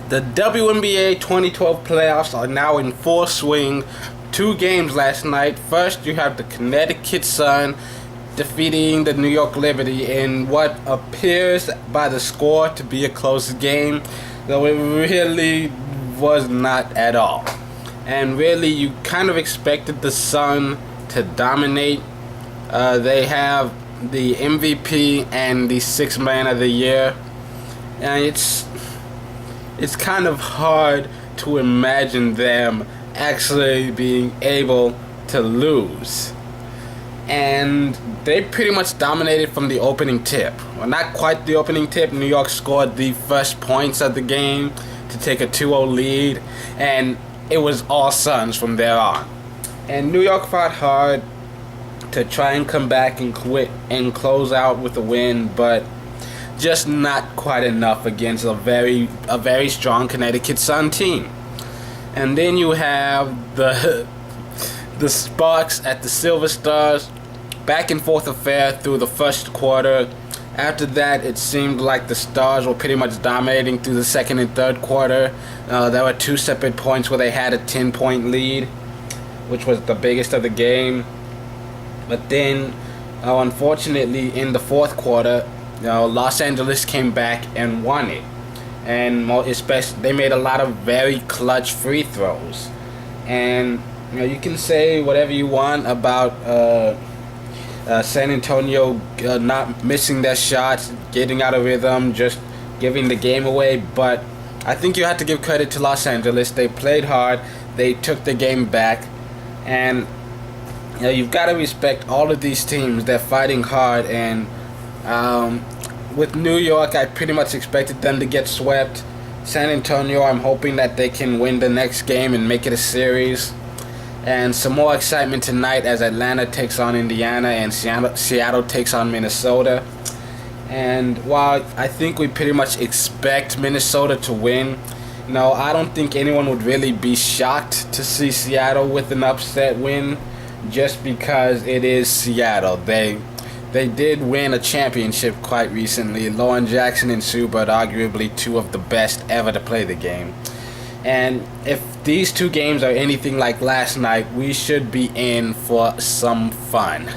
The WNBA 2012 playoffs are now in full swing. 2 games last night. First, you have the Connecticut Sun defeating the New York Liberty in what appears by the score to be a close game, though it really was not at all. And really, you kind of expected the Sun to dominate. They have the MVP and the 6th Man of the Year, and it's kind of hard to imagine them actually being able to lose. And they pretty much dominated from the opening tip. Well, not quite the opening tip. New York scored the first points of the game to take a 2-0 lead, and it was all Suns from there on. And New York fought hard to try and come back and quit and close out with a win, but just not quite enough against a very strong Connecticut Sun team. And then you have the Sparks at the Silver Stars, back and forth affair through the first quarter. After that, it seemed like the Stars were pretty much dominating through the second and third quarter. There were 2 separate points where they had a 10-point lead, which was the biggest of the game. But then, unfortunately, in the fourth quarter, Los Angeles came back and won it. And especially, they made a lot of very clutch free throws. And you can say whatever you want about San Antonio not missing their shots, getting out of rhythm, just giving the game away. But I think you have to give credit to Los Angeles. They played hard. They took the game back. And you've got to respect all of these teams. They're fighting hard. And with New York, I pretty much expected them to get swept. San Antonio, I'm hoping that they can win the next game and make it a series. And some more excitement tonight as Atlanta takes on Indiana and Seattle takes on Minnesota. And while I think we pretty much expect Minnesota to win, I don't think anyone would really be shocked to see Seattle with an upset win, just because it is Seattle. They did win a championship quite recently. Lauren Jackson and Sue Bird, arguably 2 of the best ever to play the game. And if these 2 games are anything like last night, we should be in for some fun.